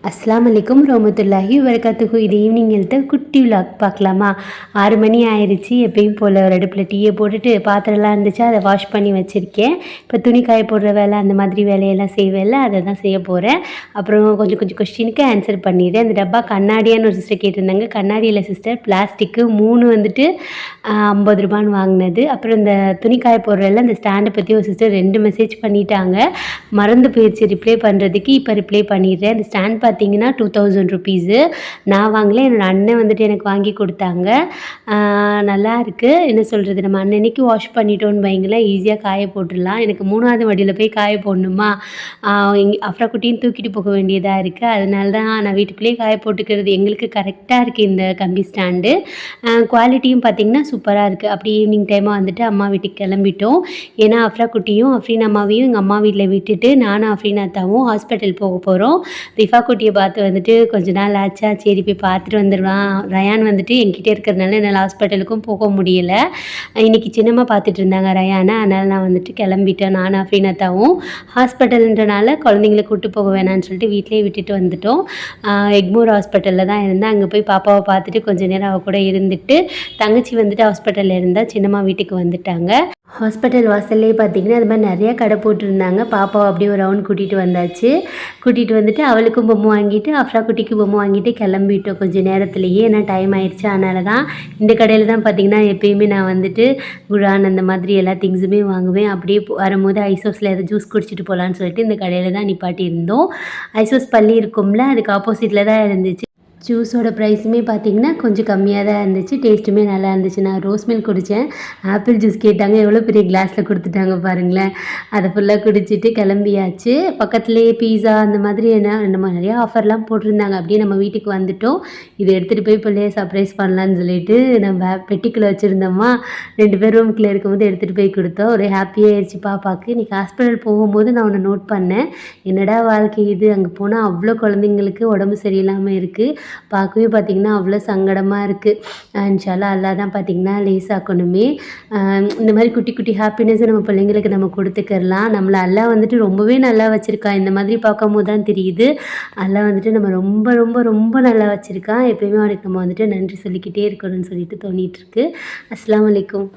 அஸ்ஸலாமு அலைக்கும் ரஹ்மத்துல்லாஹி வபரகாத்துஹு. இது ஈவினிங் எழுத்த குட்டி விலாக் பார்க்கலாமா? 6 மணி ஆயிடுச்சு. எப்பயும் போல் ஒரு அடுப்பில் டீயை போட்டுட்டு பாத்திரம்லாம் இருந்துச்சு, அதை வாஷ் பண்ணி வச்சுருக்கேன். இப்போ துணி காய போடுற வேலை அந்த மாதிரி வேலையெல்லாம் செய்வேல, அதை தான் செய்ய போகிறேன். அப்புறம் கொஞ்சம் கொஞ்சம் கொஸ்டினுக்கு ஆன்சர் பண்ணிடுறேன். அந்த டப்பா கண்ணாடியான்னு ஒரு சிஸ்டர் கேட்டிருந்தாங்க. கண்ணாடியில் சிஸ்டர், பிளாஸ்டிக்கு 3 வந்துட்டு 50 ரூபான்னு வாங்கினது. அப்புறம் இந்த துணி காய போடுறதில் அந்த ஸ்டாண்டை பற்றி ஒரு சிஸ்டர் 2 மெசேஜ் பண்ணிட்டாங்க. மறந்து போயிடுச்சு ரிப்ளை பண்ணுறதுக்கு. இப்போ ரிப்ளை பண்ணிடுறேன். அந்த ஸ்டாண்ட் பார்த்தீங்கன்னா 2000 ருபீஸு. நான் வாங்கல, என்னோடய அண்ணன் வந்துட்டு எனக்கு வாங்கி கொடுத்தாங்க. நல்லா இருக்குது. என்ன சொல்கிறது, நம்ம அன்னன்னைக்கு வாஷ் பண்ணிட்டோன்னு வைங்களேன், ஈஸியாக காய போட்டுடலாம். எனக்கு 3வது வண்டியில் போய் காய போடணுமா, அஃப்ரா குட்டியும் தூக்கிட்டு போக வேண்டியதாக இருக்குது. அதனால தான் நான் வீட்டுக்குள்ளேயே காய போட்டுக்கிறது. எங்களுக்கு கரெக்டாக இருக்குது இந்த கம்பி ஸ்டாண்டு. குவாலிட்டியும் பார்த்திங்கன்னா சூப்பராக இருக்குது. அப்படி ஈவினிங் டைமாக வந்துட்டு அம்மா வீட்டுக்கு கிளம்பிட்டோம். ஏன்னா அஃப்ரா குட்டியும் அஃப்ரீன் அம்மாவையும் எங்கள் அம்மா வீட்டில் விட்டுட்டு நானும் அஃப்ரீன் அத்தாவும் ஹாஸ்பிட்டல் போக போகிறோம். ரிஃபா குட்டியை பார்த்து வந்துட்டு கொஞ்ச நாள் ஆச்சா, சரி போய் பார்த்துட்டு வந்துடலாம். ரயான் வந்துட்டு என்கிட்ட இருக்கிறதுனால என்னால் ஹாஸ்பிட்டலுக்கும் போக முடியல. இன்றைக்கி சின்னம்மா பார்த்துட்டு இருந்தாங்க ரயானை. அதனால் நான் வந்துட்டு கிளம்பிட்டேன். நானும் அஃப்ரீனத்தாவும் ஹாஸ்பிட்டல்ன்றனால குழந்தைங்கள கூப்பிட்டு போக வேணான்னு சொல்லிட்டு வீட்டிலே விட்டுட்டு வந்துட்டோம். எக்மோர் ஹாஸ்பிட்டலில் தான் இருந்தேன். அங்கே போய் பாப்பாவை பார்த்துட்டு கொஞ்சம் நேரம் அவள் கூட இருந்துட்டு, தங்கச்சி வந்துட்டு ஹாஸ்பிட்டலில் இருந்தால் சின்னம்மா வீட்டுக்கு வந்துட்டாங்க. ஹாஸ்பிட்டல் வாசல்லே பார்த்திங்கன்னா அது மாதிரி நிறையா கடை போட்டிருந்தாங்க. பாப்பாவை அப்படியே ஒரு ரவுண்ட் கூட்டிகிட்டு வந்தாச்சு. கூட்டிகிட்டு வந்துட்டு அவளுக்கும் பொம்மை வாங்கிட்டு அஃப்ரா குட்டிக்கு பொம்மை வாங்கிட்டு கிளம்பிட்டோம் கொஞ்சம் நேரத்துலேயே. ஏன்னா டைம் ஆயிடுச்சு. அதனால தான் இந்த கடையில் தான் பார்த்திங்கன்னா எப்பயுமே நான் வந்துட்டு குரான் அந்த மாதிரி எல்லா திங்ஸுமே வாங்குவேன். அப்படியே வரும்போது ஐசோஸில் எதாவது ஜூஸ் குடிச்சிட்டு போகலான்னு சொல்லிட்டு இந்த கடையில் தான் நிப்பாட்டி இருந்தோம். ஐசோஸ் பள்ளி இருக்கும்ல, அதுக்கு ஆப்போசிட்டில் தான் இருந்துச்சு. ஜூஸோட ப்ரைஸுமே பார்த்திங்கன்னா கொஞ்சம் கம்மியாக தான் இருந்துச்சு. டேஸ்ட்டுமே நல்லா இருந்துச்சு. நான் ரோஸ் மில்க் குடித்தேன். ஆப்பிள் ஜூஸ் கேட்டாங்க, எவ்வளோ பெரிய கிளாஸில் கொடுத்துட்டாங்க பாருங்களேன். அதை ஃபுல்லாக குடிச்சிட்டு கிளம்பியாச்சு. பக்கத்துலேயே பீஸா அந்த மாதிரி நம்ம நிறையா ஆஃபர்லாம் போட்டிருந்தாங்க. அப்படியே நம்ம வீட்டுக்கு வந்துவிட்டோம். இதை எடுத்துகிட்டு போய் பிள்ளைய சர்ப்ரைஸ் பண்ணலான்னு சொல்லிட்டு நம்ம பெட்டிக்குள்ளே வச்சுருந்தோமா, 2 பேர் ரூமுக்குள்ளே இருக்கும்போது எடுத்துகிட்டு போய் கொடுத்தோம். ஒரு ஹாப்பியாகிடுச்சு பாப்பாவுக்கு. இன்றைக்கி ஹாஸ்பிட்டல் போகும்போது நான் ஒன்று நோட் பண்ணேன். என்னடா வாழ்க்கை இது, அங்கே போனால் அவ்வளோ குழந்தைங்களுக்கு உடம்பு சரியில்லாமல் இருக்குது. பார்க்கவே பார்த்திங்கன்னா அவ்வளோ சங்கடமாக இருக்குது. இன்ஷால்லா அல்லாஹ் தான் பார்த்திங்கன்னா லேசாக்கணுமே. இந்த மாதிரி குட்டி குட்டி ஹாப்பினஸ்ஸை நம்ம பிள்ளைங்களுக்கு நம்ம கொடுத்துக்கிறலாம். நம்மளை அல்லாஹ் வந்துட்டு ரொம்பவே நல்லா வச்சுருக்கான். இந்த மாதிரி பார்க்கும்போது தான் தெரியுது அல்லாஹ் வந்துட்டு நம்ம ரொம்ப ரொம்ப ரொம்ப நல்லா வச்சுருக்கான். எப்போயுமே அவனுக்கு நம்ம வந்துட்டு நன்றி சொல்லிக்கிட்டே இருக்கணும்னு சொல்லிட்டு தோணிகிட்ருக்கு. அஸ்ஸலாமு அலைக்கும்.